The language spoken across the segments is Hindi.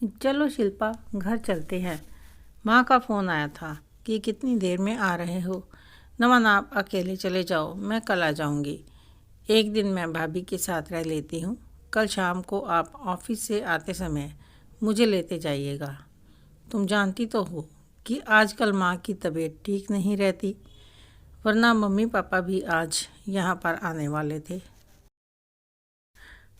चलो शिल्पा, घर चलते हैं। माँ का फ़ोन आया था कि कितनी देर में आ रहे हो। नमन, आप अकेले चले जाओ, मैं कल आ जाऊँगी। एक दिन मैं भाभी के साथ रह लेती हूँ। कल शाम को आप ऑफिस से आते समय मुझे लेते जाइएगा। तुम जानती तो हो कि आजकल माँ की तबीयत ठीक नहीं रहती, वरना मम्मी पापा भी आज यहाँ पर आने वाले थे।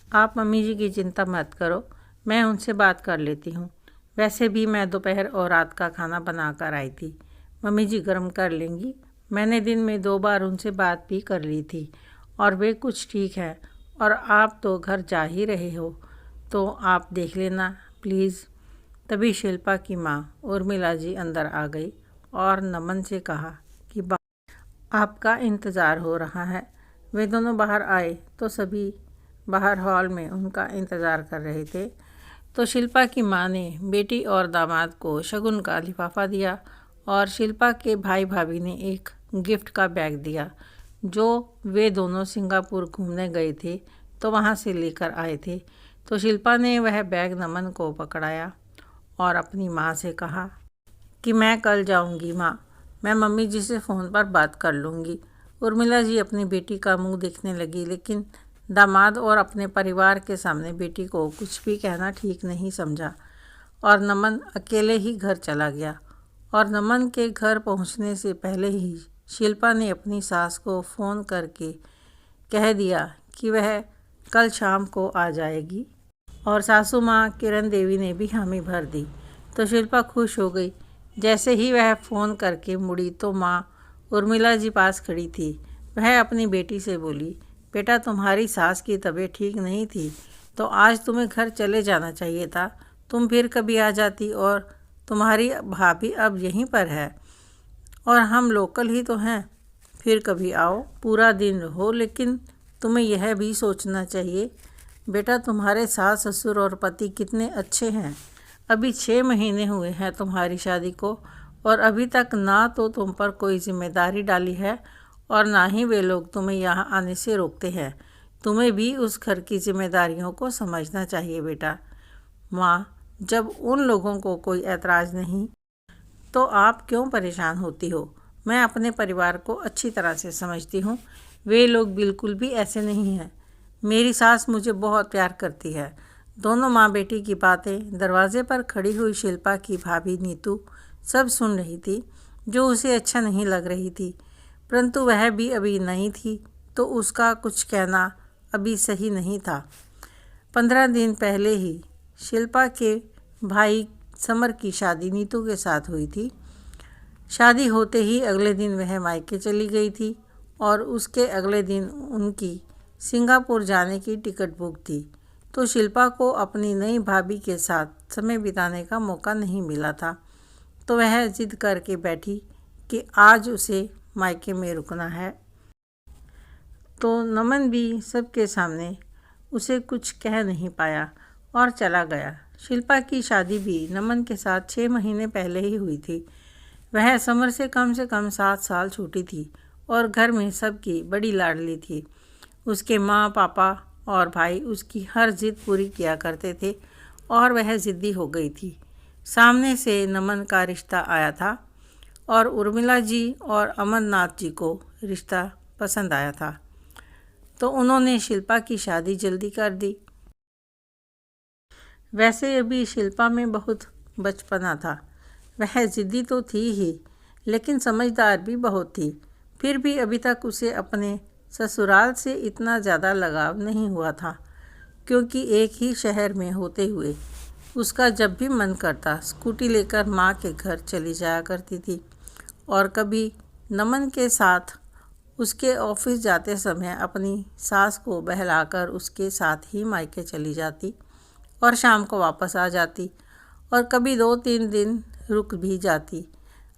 आप मम्मी जी की चिंता मत करो, मैं उनसे बात कर लेती हूँ। वैसे भी मैं दोपहर और रात का खाना बना कर आई थी, मम्मी जी गर्म कर लेंगी। मैंने दिन में 2 बार उनसे बात भी कर ली थी और वे कुछ ठीक है। और आप तो घर जा ही रहे हो, तो आप देख लेना प्लीज़। तभी शिल्पा की माँ उर्मिला जी अंदर आ गई और नमन से कहा कि आपका इंतज़ार हो रहा है। वे दोनों बाहर आए तो सभी बाहर हॉल में उनका इंतज़ार कर रहे थे। तो शिल्पा की माँ ने बेटी और दामाद को शगुन का लिफाफा दिया और शिल्पा के भाई भाभी ने एक गिफ्ट का बैग दिया जो वे दोनों सिंगापुर घूमने गए थे तो वहाँ से लेकर आए थे। तो शिल्पा ने वह बैग नमन को पकड़ाया और अपनी माँ से कहा कि मैं कल जाऊँगी माँ, मैं मम्मी जी से फ़ोन पर बात कर लूँगी। उर्मिला जी अपनी बेटी का मुंह देखने लगी, लेकिन दामाद और अपने परिवार के सामने बेटी को कुछ भी कहना ठीक नहीं समझा और नमन अकेले ही घर चला गया। और नमन के घर पहुंचने से पहले ही शिल्पा ने अपनी सास को फ़ोन करके कह दिया कि वह कल शाम को आ जाएगी। और सासू माँ किरण देवी ने भी हामी भर दी। तो शिल्पा खुश हो गई। जैसे ही वह फ़ोन करके मुड़ी तो माँ उर्मिला जी पास खड़ी थी। वह अपनी बेटी से बोली, बेटा तुम्हारी सास की तबीयत ठीक नहीं थी तो आज तुम्हें घर चले जाना चाहिए था। तुम फिर कभी आ जाती। और तुम्हारी भाभी अब यहीं पर है और हम लोकल ही तो हैं। फिर कभी आओ, पूरा दिन रहो। लेकिन तुम्हें यह भी सोचना चाहिए बेटा, तुम्हारे सास ससुर और पति कितने अच्छे हैं। अभी 6 महीने हुए हैं तुम्हारी शादी को और अभी तक ना तो तुम पर कोई जिम्मेदारी डाली है और ना ही वे लोग तुम्हें यहाँ आने से रोकते हैं। तुम्हें भी उस घर की जिम्मेदारियों को समझना चाहिए बेटा। माँ, जब उन लोगों को कोई ऐतराज़ नहीं तो आप क्यों परेशान होती हो। मैं अपने परिवार को अच्छी तरह से समझती हूँ, वे लोग बिल्कुल भी ऐसे नहीं हैं। मेरी सास मुझे बहुत प्यार करती है। दोनों माँ बेटी की बातें दरवाजे पर खड़ी हुई शिल्पा की भाभी नीतू सब सुन रही थी, जो उसे अच्छा नहीं लग रही थी, परंतु वह भी अभी नई थी तो उसका कुछ कहना अभी सही नहीं था। 15 दिन पहले ही शिल्पा के भाई समर की शादी नीतू के साथ हुई थी। शादी होते ही अगले दिन वह मायके चली गई थी और उसके अगले दिन उनकी सिंगापुर जाने की टिकट बुक थी। तो शिल्पा को अपनी नई भाभी के साथ समय बिताने का मौका नहीं मिला था, तो वह जिद करके बैठी कि आज उसे मायके में रुकना है। तो नमन भी सबके सामने उसे कुछ कह नहीं पाया और चला गया। शिल्पा की शादी भी नमन के साथ 6 महीने पहले ही हुई थी। वह समर से कम 7 साल छोटी थी और घर में सबकी बड़ी लाडली थी। उसके माँ पापा और भाई उसकी हर जिद पूरी किया करते थे और वह ज़िद्दी हो गई थी। सामने से नमन का रिश्ता आया था और उर्मिला जी और अमरनाथ जी को रिश्ता पसंद आया था, तो उन्होंने शिल्पा की शादी जल्दी कर दी। वैसे अभी शिल्पा में बहुत बचपना था। वह ज़िद्दी तो थी ही, लेकिन समझदार भी बहुत थी। फिर भी अभी तक उसे अपने ससुराल से इतना ज़्यादा लगाव नहीं हुआ था, क्योंकि एक ही शहर में होते हुए उसका जब भी मन करता स्कूटी लेकर माँ के घर चली जाया करती थी और कभी नमन के साथ उसके ऑफिस जाते समय अपनी सास को बहलाकर उसके साथ ही मायके चली जाती और शाम को वापस आ जाती और कभी 2-3 दिन रुक भी जाती।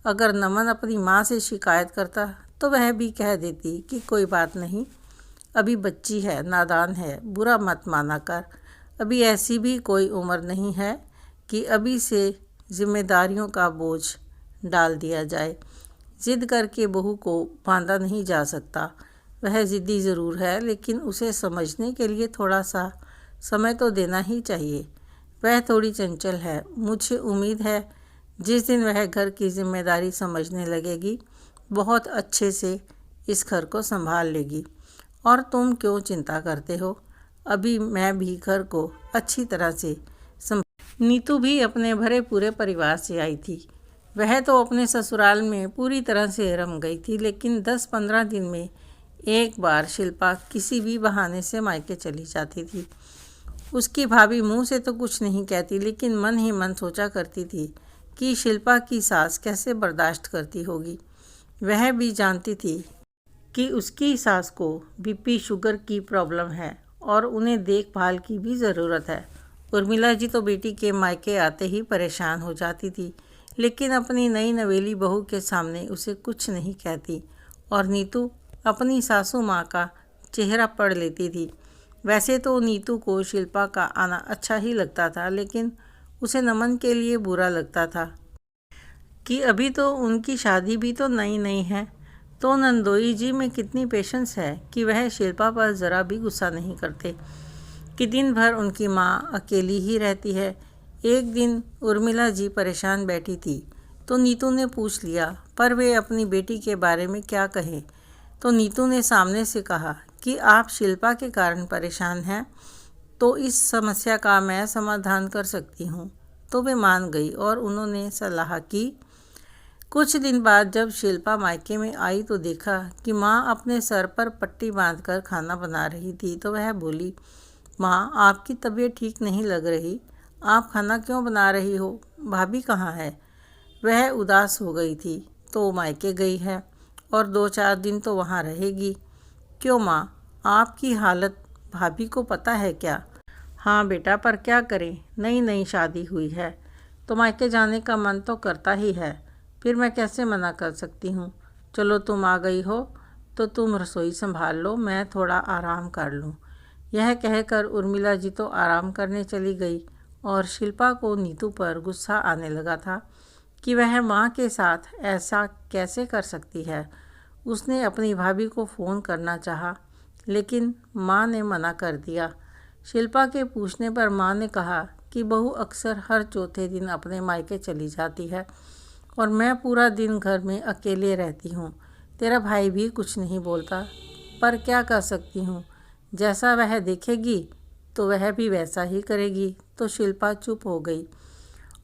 अगर नमन अपनी माँ से शिकायत करता तो वह भी कह देती कि कोई बात नहीं, अभी बच्ची है, नादान है, बुरा मत माना कर। अभी ऐसी भी कोई उम्र नहीं है कि अभी से जिम्मेदारियों का बोझ डाल दिया जाए। ज़िद करके बहू को बांधा नहीं जा सकता। वह ज़िद्दी ज़रूर है, लेकिन उसे समझने के लिए थोड़ा सा समय तो देना ही चाहिए। वह थोड़ी चंचल है। मुझे उम्मीद है जिस दिन वह घर की जिम्मेदारी समझने लगेगी, बहुत अच्छे से इस घर को संभाल लेगी। और तुम क्यों चिंता करते हो? अभी मैं भी घर को अच्छी तरह से नीतू भी अपने भरे पूरे परिवार से आई थी। वह तो अपने ससुराल में पूरी तरह से रम गई थी, लेकिन 10-15 दिन में एक बार शिल्पा किसी भी बहाने से मायके चली जाती थी। उसकी भाभी मुंह से तो कुछ नहीं कहती, लेकिन मन ही मन सोचा करती थी कि शिल्पा की सास कैसे बर्दाश्त करती होगी। वह भी जानती थी कि उसकी सास को बीपी शुगर की प्रॉब्लम है और उन्हें देखभाल की भी ज़रूरत है। उर्मिला जी तो बेटी के मायके आते ही परेशान हो जाती थी, लेकिन अपनी नई नवेली बहू के सामने उसे कुछ नहीं कहती। और नीतू अपनी सासू माँ का चेहरा पढ़ लेती थी। वैसे तो नीतू को शिल्पा का आना अच्छा ही लगता था, लेकिन उसे नमन के लिए बुरा लगता था कि अभी तो उनकी शादी भी तो नई नई है। तो नंदोई जी में कितनी पेशेंस है कि वह शिल्पा पर ज़रा भी गुस्सा नहीं करते कि दिन भर उनकी माँ अकेली ही रहती है। एक दिन उर्मिला जी परेशान बैठी थी तो नीतू ने पूछ लिया पर वे अपनी बेटी के बारे में क्या कहें। तो नीतू ने सामने से कहा कि आप शिल्पा के कारण परेशान हैं, तो इस समस्या का मैं समाधान कर सकती हूँ। तो वे मान गई और उन्होंने सलाह की। कुछ दिन बाद जब शिल्पा मायके में आई तो देखा कि माँ अपने सर पर पट्टी बांधकर खाना बना रही थी। तो वह बोली, माँ आपकी तबीयत ठीक नहीं लग रही, आप खाना क्यों बना रही हो? भाभी कहाँ है? वह उदास हो गई थी। तो मायके गई है और 2-4 दिन तो वहाँ रहेगी। क्यों माँ, आपकी हालत भाभी को पता है क्या? हाँ बेटा, पर क्या करें, नई नई शादी हुई है तो मायके जाने का मन तो करता ही है, फिर मैं कैसे मना कर सकती हूँ। चलो तुम आ गई हो तो तुम रसोई संभाल लो, मैं थोड़ा आराम कर लूँ। यह कहकर उर्मिला जी तो आराम करने चली गई और शिल्पा को नीतू पर गुस्सा आने लगा था कि वह माँ के साथ ऐसा कैसे कर सकती है। उसने अपनी भाभी को फ़ोन करना चाहा, लेकिन माँ ने मना कर दिया। शिल्पा के पूछने पर माँ ने कहा कि बहू अक्सर हर चौथे दिन अपने मायके चली जाती है और मैं पूरा दिन घर में अकेले रहती हूँ। तेरा भाई भी कुछ नहीं बोलता, पर क्या कर सकती हूँ, जैसा वह देखेगी तो वह भी वैसा ही करेगी। तो शिल्पा चुप हो गई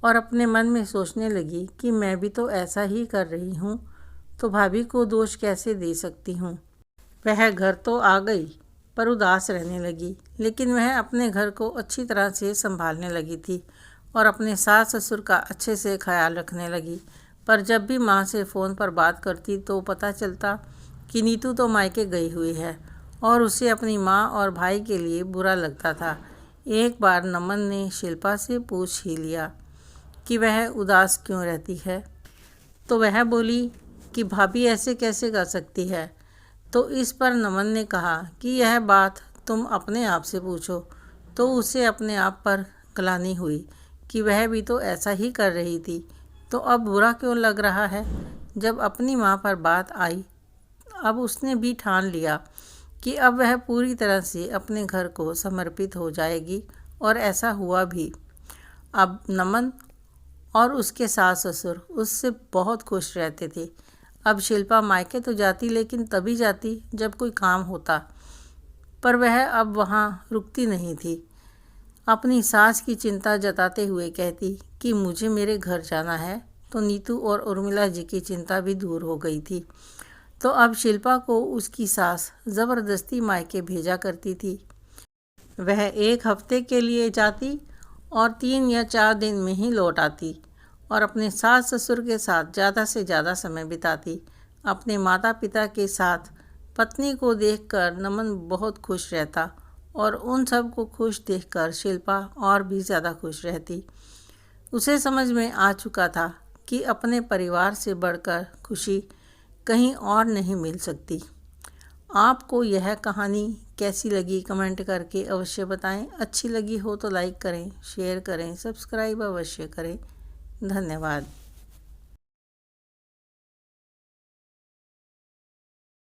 और अपने मन में सोचने लगी कि मैं भी तो ऐसा ही कर रही हूँ, तो भाभी को दोष कैसे दे सकती हूँ। वह घर तो आ गई पर उदास रहने लगी, लेकिन वह अपने घर को अच्छी तरह से संभालने लगी थी और अपने सास ससुर का अच्छे से ख्याल रखने लगी। पर जब भी माँ से फ़ोन पर बात करती तो पता चलता कि नीतू तो मायके गई हुई है और उसे अपनी माँ और भाई के लिए बुरा लगता था। एक बार नमन ने शिल्पा से पूछ ही लिया कि वह उदास क्यों रहती है। तो वह बोली कि भाभी ऐसे कैसे कर सकती है। तो इस पर नमन ने कहा कि यह बात तुम अपने आप से पूछो। तो उसे अपने आप पर ग्लानि हुई कि वह भी तो ऐसा ही कर रही थी, तो अब बुरा क्यों लग रहा है। जब अपनी माँ पर बात आई, अब उसने भी ठान लिया कि अब वह पूरी तरह से अपने घर को समर्पित हो जाएगी, और ऐसा हुआ भी। अब नमन और उसके सास ससुर उससे बहुत खुश रहते थे। अब शिल्पा मायके तो जाती, लेकिन तभी जाती जब कोई काम होता, पर वह अब वहाँ रुकती नहीं थी। अपनी सास की चिंता जताते हुए कहती कि मुझे मेरे घर जाना है। तो नीतू और उर्मिला जी की चिंता भी दूर हो गई थी। तो अब शिल्पा को उसकी सास ज़बरदस्ती मायके भेजा करती थी। वह 1 हफ्ते के लिए जाती और 3 या 4 दिन में ही लौट आती और अपने सास ससुर के साथ ज़्यादा से ज़्यादा समय बिताती। अपने माता पिता के साथ पत्नी को देखकर नमन बहुत खुश रहता और उन सब को खुश देखकर शिल्पा और भी ज़्यादा खुश रहती। उसे समझ में आ चुका था कि अपने परिवार से बढ़कर खुशी कहीं और नहीं मिल सकती। आपको यह कहानी कैसी लगी कमेंट करके अवश्य बताएं। अच्छी लगी हो तो लाइक करें, शेयर करें, सब्सक्राइब अवश्य करें। धन्यवाद।